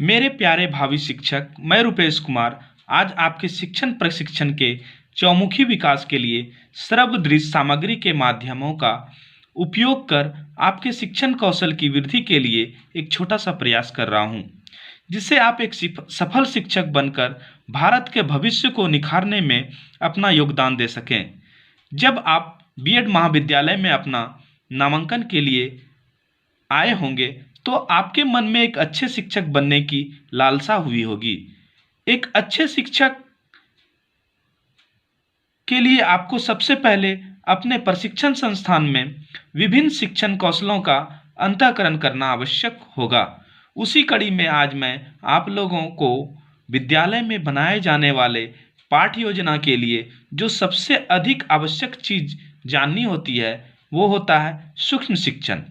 मेरे प्यारे भावी शिक्षक, मैं रुपेश कुमार आज आपके शिक्षण प्रशिक्षण के चौमुखी विकास के लिए सर्वदृश्य सामग्री के माध्यमों का उपयोग कर आपके शिक्षण कौशल की वृद्धि के लिए एक छोटा सा प्रयास कर रहा हूँ, जिससे आप एक सफल शिक्षक बनकर भारत के भविष्य को निखारने में अपना योगदान दे सकें। जब आप बीएड महाविद्यालय में अपना नामांकन के लिए आए होंगे तो आपके मन में एक अच्छे शिक्षक बनने की लालसा हुई होगी। एक अच्छे शिक्षक के लिए आपको सबसे पहले अपने प्रशिक्षण संस्थान में विभिन्न शिक्षण कौशलों का अंतःकरण करना आवश्यक होगा। उसी कड़ी में आज मैं आप लोगों को विद्यालय में बनाए जाने वाले पाठ्य योजना के लिए जो सबसे अधिक आवश्यक चीज जाननी होती है वो होता है सूक्ष्म शिक्षण।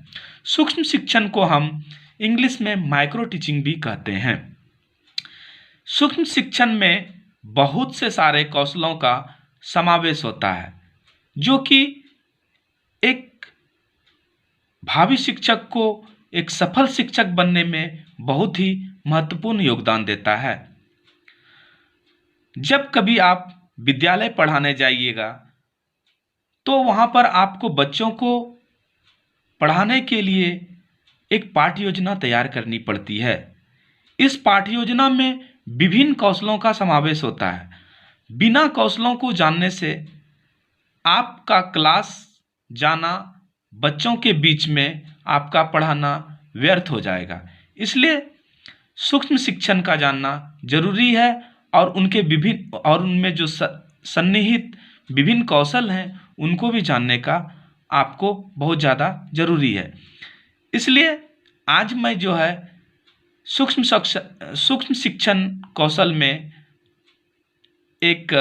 सूक्ष्म शिक्षण को हम इंग्लिश में माइक्रो टीचिंग भी कहते हैं। सूक्ष्म शिक्षण में बहुत से सारे कौशलों का समावेश होता है जो कि एक भावी शिक्षक को एक सफल शिक्षक बनने में बहुत ही महत्वपूर्ण योगदान देता है। जब कभी आप विद्यालय पढ़ाने जाइएगा तो वहाँ पर आपको बच्चों को पढ़ाने के लिए एक पाठ्य योजना तैयार करनी पड़ती है। इस पाठ्य योजना में विभिन्न कौशलों का समावेश होता है। बिना कौशलों को जानने से आपका क्लास जाना, बच्चों के बीच में आपका पढ़ाना व्यर्थ हो जाएगा। इसलिए सूक्ष्म शिक्षण का जानना जरूरी है और उनमें जो सन्निहित विभिन्न कौशल हैं उनको भी जानने का आपको बहुत ज़्यादा जरूरी है। इसलिए आज मैं जो है सूक्ष्म शिक्षण कौशल में एक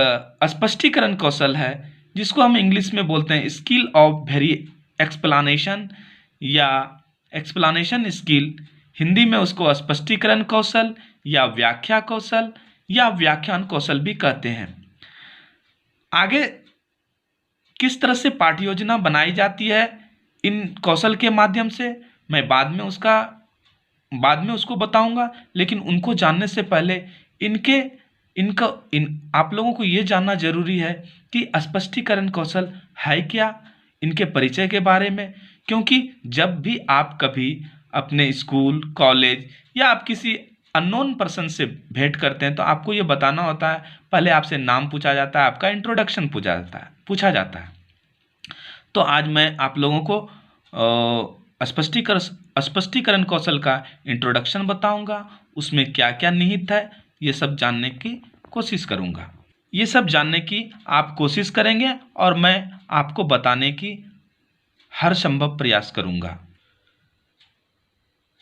स्पष्टीकरण कौशल है जिसको हम इंग्लिश में बोलते हैं स्किल ऑफ वेरी एक्सप्लानेशन या एक्सप्लानेशन स्किल। हिंदी में उसको स्पष्टीकरण कौशल या व्याख्या कौशल या व्याख्यान कौशल भी कहते हैं। आगे किस तरह से पाठ्य योजना बनाई जाती है इन कौशल के माध्यम से मैं बाद में उसको बताऊंगा, लेकिन उनको जानने से पहले आप लोगों को ये जानना जरूरी है कि स्पष्टीकरण कौशल है क्या, इनके परिचय के बारे में। क्योंकि जब भी आप कभी अपने स्कूल, कॉलेज या आप किसी अननोन पर्सन से भेंट करते हैं तो आपको ये बताना होता है, पहले आपसे नाम पूछा जाता है, आपका इंट्रोडक्शन पूछा जाता है। तो आज मैं आप लोगों को स्पष्टीकरण कौशल का इंट्रोडक्शन बताऊंगा, उसमें क्या क्या निहित है ये सब जानने की कोशिश करूंगा। ये सब जानने की आप कोशिश करेंगे और मैं आपको बताने की हर संभव प्रयास करूंगा।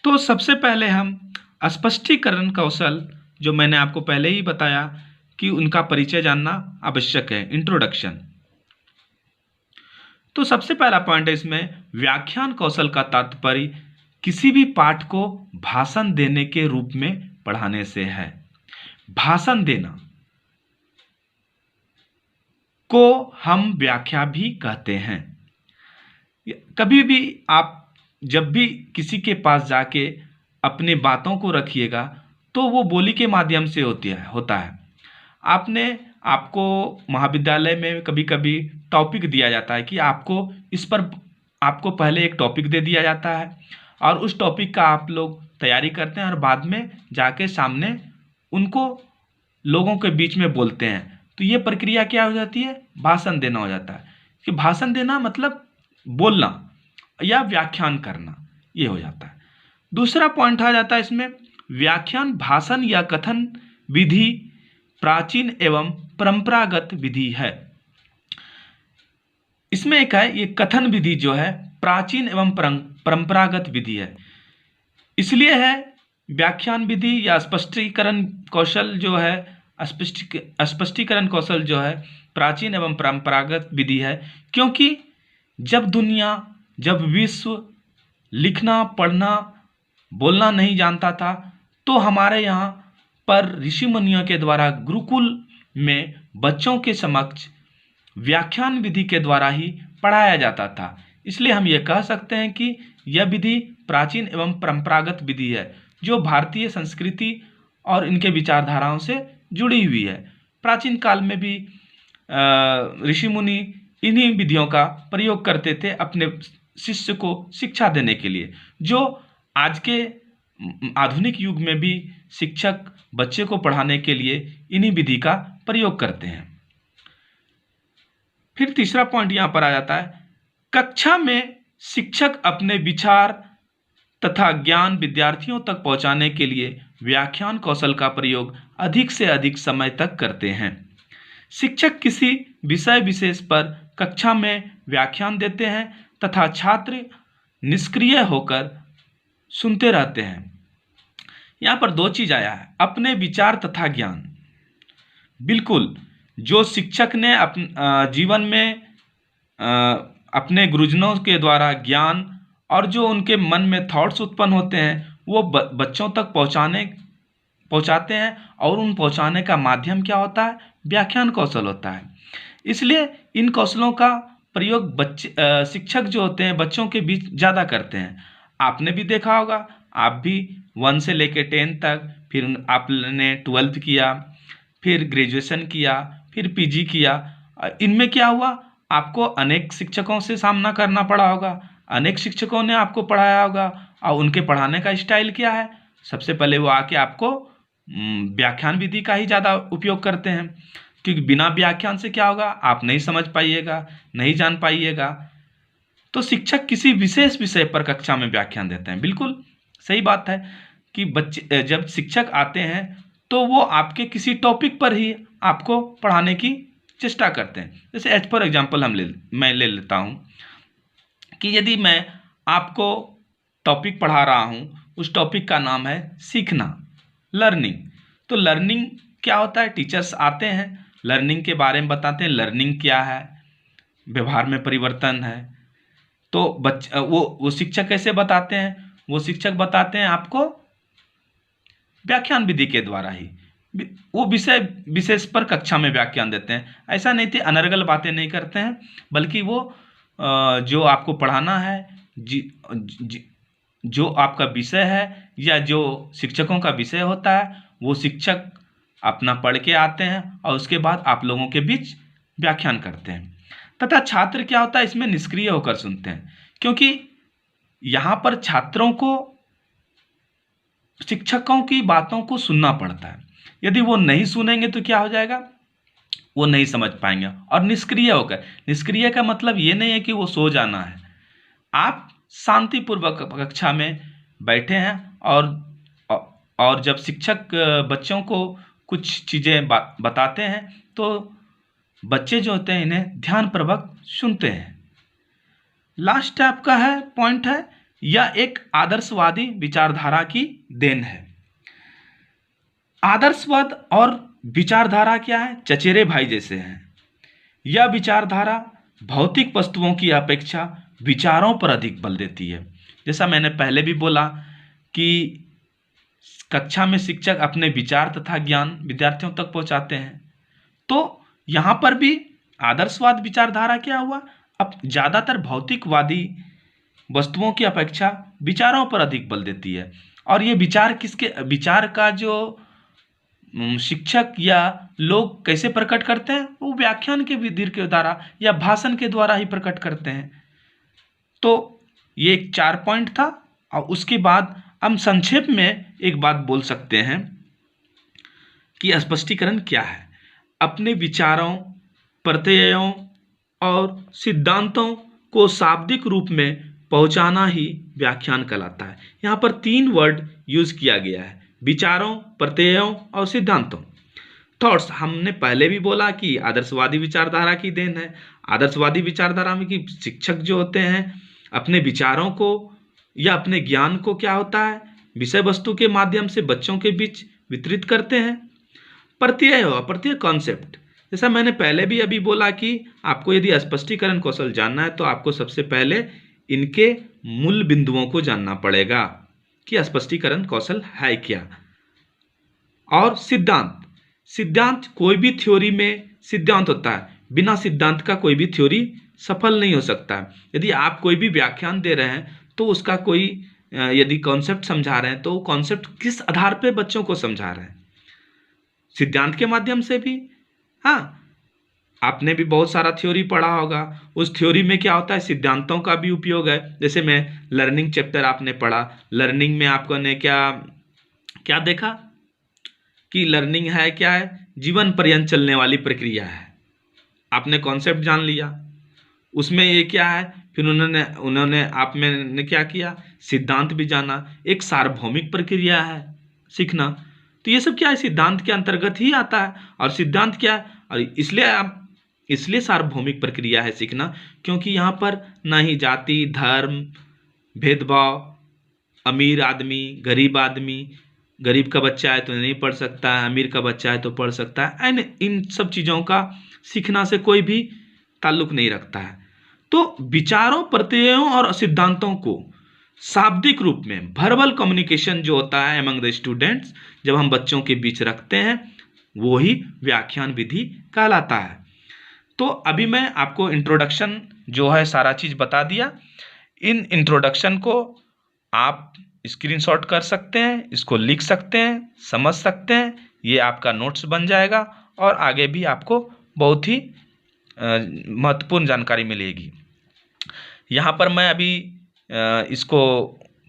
तो सबसे पहले हम स्पष्टीकरण कौशल, जो मैंने आपको पहले ही बताया कि उनका परिचय जानना आवश्यक है, इंट्रोडक्शन। तो सबसे पहला पॉइंट है इसमें व्याख्यान कौशल का तात्पर्य किसी भी पाठ को भाषण देने के रूप में पढ़ाने से है। भाषण देना को हम व्याख्या भी कहते हैं। कभी भी आप जब भी किसी के पास जाके अपनी बातों को रखिएगा तो वो बोली के माध्यम से होता है। आपको महाविद्यालय में कभी कभी टॉपिक दिया जाता है कि आपको पहले एक टॉपिक दे दिया जाता है और उस टॉपिक का आप लोग तैयारी करते हैं और बाद में जाके सामने उनको लोगों के बीच में बोलते हैं। तो ये प्रक्रिया क्या हो जाती है? भाषण देना हो जाता है। कि भाषण देना मतलब बोलना या व्याख्यान करना, ये हो जाता है। दूसरा पॉइंट आ जाता है इसमें व्याख्यान भाषण या कथन विधि प्राचीन एवं परंपरागत विधि है। इसमें एक है ये कथन विधि जो है प्राचीन एवं परंपरागत विधि है। इसलिए है व्याख्यान विधि या स्पष्टीकरण कौशल जो है स्पष्टीकरण कौशल जो है प्राचीन एवं परंपरागत विधि है, क्योंकि जब विश्व लिखना, पढ़ना, बोलना नहीं जानता था तो हमारे यहाँ पर ऋषि मुनियों के द्वारा गुरुकुल में बच्चों के समक्ष व्याख्यान विधि के द्वारा ही पढ़ाया जाता था। इसलिए हम ये कह सकते हैं कि यह विधि प्राचीन एवं परंपरागत विधि है। जो भारतीय संस्कृति और इनके विचारधाराओं से जुड़ी हुई है। प्राचीन काल में भी ऋषि मुनि इन्हीं विधियों का प्रयोग करते थे अपने शिष्य को शिक्षा देने के लिए, जो आज के आधुनिक युग में भी शिक्षक बच्चे को पढ़ाने के लिए इन्हीं विधि का प्रयोग करते हैं। फिर तीसरा पॉइंट यहाँ पर आ जाता है, कक्षा में शिक्षक अपने विचार तथा ज्ञान विद्यार्थियों तक पहुँचाने के लिए व्याख्यान कौशल का प्रयोग अधिक से अधिक समय तक करते हैं। शिक्षक किसी विषय विशेष पर कक्षा में व्याख्यान देते हैं तथा छात्र निष्क्रिय होकर सुनते रहते हैं। यहाँ पर दो चीज आया है, अपने विचार तथा ज्ञान। बिल्कुल, जो शिक्षक ने जीवन में अपने गुरुजनों के द्वारा ज्ञान और जो उनके मन में थॉट्स उत्पन्न होते हैं वो बच्चों तक पहुंचाते हैं, और उन पहुंचाने का माध्यम क्या होता है? व्याख्यान कौशल होता है। इसलिए इन कौशलों का प्रयोग शिक्षक जो होते हैं बच्चों के बीच ज़्यादा करते हैं। आपने भी देखा होगा, आप भी 1 से लेकर 10 तक, फिर आपने 12th किया, फिर ग्रेजुएशन किया, फिर पीजी किया। इनमें क्या हुआ? आपको अनेक शिक्षकों से सामना करना पड़ा होगा, अनेक शिक्षकों ने आपको पढ़ाया होगा, और उनके पढ़ाने का स्टाइल क्या है? सबसे पहले वो आके आपको व्याख्यान विधि का ही ज़्यादा उपयोग करते हैं, क्योंकि बिना व्याख्यान से क्या होगा? आप नहीं समझ पाइएगा, नहीं जान पाइएगा। तो शिक्षक किसी विशेष विषय पर कक्षा में व्याख्यान देते हैं। बिल्कुल सही बात है कि बच्चे जब शिक्षक आते हैं तो वो आपके किसी टॉपिक पर ही आपको पढ़ाने की चेष्टा करते हैं। जैसे एज फॉर एग्जाम्पल मैं ले लेता हूँ कि यदि मैं आपको टॉपिक पढ़ा रहा हूँ, उस टॉपिक का नाम है सीखना, लर्निंग। तो लर्निंग क्या होता है? टीचर्स आते हैं, लर्निंग के बारे में बताते हैं, लर्निंग क्या है, व्यवहार में परिवर्तन है। तो वो शिक्षक कैसे बताते हैं? वो शिक्षक बताते हैं आपको व्याख्यान विधि के द्वारा ही। वो विषय विशेष पर कक्षा में व्याख्यान देते हैं। ऐसा नहीं थे अनर्गल बातें नहीं करते हैं, बल्कि वो जो आपको पढ़ाना है, जो आपका विषय है या जो शिक्षकों का विषय होता है, वो शिक्षक अपना पढ़ के आते हैं और उसके बाद आप लोगों के बीच व्याख्यान करते हैं। तथा छात्र क्या होता है? इसमें निष्क्रिय होकर सुनते हैं, क्योंकि यहाँ पर छात्रों को शिक्षकों की बातों को सुनना पड़ता है। यदि वो नहीं सुनेंगे तो क्या हो जाएगा? वो नहीं समझ पाएंगे। और निष्क्रिय होकर, निष्क्रिय का मतलब ये नहीं है कि वो सो जाना है। आप शांतिपूर्वक कक्षा में बैठे हैं और जब शिक्षक बच्चों को कुछ चीज़ें बताते हैं तो बच्चे जो होते हैं इन्हें ध्यानपूर्वक सुनते हैं। लास्ट आपका है पॉइंट है, यह एक आदर्शवादी विचारधारा की देन है। आदर्शवाद और विचारधारा क्या है? चचेरे भाई जैसे हैं। यह विचारधारा भौतिक वस्तुओं की अपेक्षा विचारों पर अधिक बल देती है। जैसा मैंने पहले भी बोला कि कक्षा में शिक्षक अपने विचार तथा ज्ञान विद्यार्थियों तक पहुंचाते हैं, तो यहाँ पर भी आदर्शवाद विचारधारा क्या हुआ? अब ज़्यादातर भौतिकवादी वस्तुओं की अपेक्षा विचारों पर अधिक बल देती है। और ये विचार का जो शिक्षक या लोग कैसे प्रकट करते हैं? वो व्याख्यान के विधि के द्वारा या भाषण के द्वारा ही प्रकट करते हैं। तो ये 4 पॉइंट था, और उसके बाद हम संक्षेप में एक बात बोल सकते हैं कि स्पष्टीकरण क्या है। अपने विचारों, प्रत्ययों और सिद्धांतों को शाब्दिक रूप में पहुंचाना ही व्याख्यान कहलाता है। यहाँ पर 3 वर्ड यूज किया गया है, विचारों, प्रत्ययों और सिद्धांतों। थॉट्स हमने पहले भी बोला कि आदर्शवादी विचारधारा की देन है। आदर्शवादी विचारधारा में कि शिक्षक जो होते हैं अपने विचारों को या अपने ज्ञान को क्या होता है? विषय वस्तु के माध्यम से बच्चों के बीच वितरित करते हैं। प्रत्यय हो, प्रत्यय कॉन्सेप्ट, जैसा मैंने पहले भी अभी बोला कि आपको यदि स्पष्टीकरण कौशल जानना है तो आपको सबसे पहले इनके मूल बिंदुओं को जानना पड़ेगा कि स्पष्टीकरण कौशल है क्या। और सिद्धांत कोई भी थ्योरी में सिद्धांत होता है, बिना सिद्धांत का कोई भी थ्योरी सफल नहीं हो सकता है। यदि आप कोई भी व्याख्यान दे रहे हैं तो उसका कोई यदि कॉन्सेप्ट समझा रहे हैं तो कॉन्सेप्ट किस आधार पे बच्चों को समझा रहे हैं, सिद्धांत के माध्यम से भी। हाँ, आपने भी बहुत सारा थ्योरी पढ़ा होगा, उस थ्योरी में क्या होता है, सिद्धांतों का भी उपयोग है। जैसे मैं लर्निंग चैप्टर आपने पढ़ा, लर्निंग में आपको ने क्या क्या देखा कि लर्निंग है क्या है, जीवन पर्यंत चलने वाली प्रक्रिया है। आपने कॉन्सेप्ट जान लिया, उसमें ये क्या है, फिर उन्होंने उन्होंने आप में ने क्या किया, सिद्धांत भी जाना, एक सार्वभौमिक प्रक्रिया है सीखना। तो ये सब क्या है, सिद्धांत के अंतर्गत ही आता है। और सिद्धांत क्या है, और इसलिए सार्वभौमिक प्रक्रिया है सीखना, क्योंकि यहाँ पर ना ही जाति धर्म भेदभाव, अमीर आदमी गरीब आदमी, गरीब का बच्चा है तो नहीं पढ़ सकता है, अमीर का बच्चा है तो पढ़ सकता है, एंड इन सब चीज़ों का सीखना से कोई भी ताल्लुक नहीं रखता है। तो विचारों, प्रत्ययों और सिद्धांतों को शाब्दिक रूप में वर्बल कम्युनिकेशन जो होता है अमंग द स्टूडेंट्स, जब हम बच्चों के बीच रखते हैं, वो ही व्याख्यान विधि कहलाता है। तो अभी मैं आपको इंट्रोडक्शन जो है सारा चीज़ बता दिया। इन इंट्रोडक्शन को आप स्क्रीनशॉट कर सकते हैं, इसको लिख सकते हैं, समझ सकते हैं, ये आपका नोट्स बन जाएगा और आगे भी आपको बहुत ही महत्वपूर्ण जानकारी मिलेगी। यहाँ पर मैं अभी इसको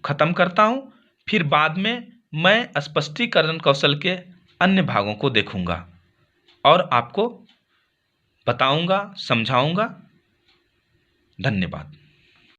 ख़त्म करता हूँ, फिर बाद में मैं स्पष्टीकरण कौशल के अन्य भागों को देखूँगा और आपको बताऊँगा, समझाऊँगा। धन्यवाद।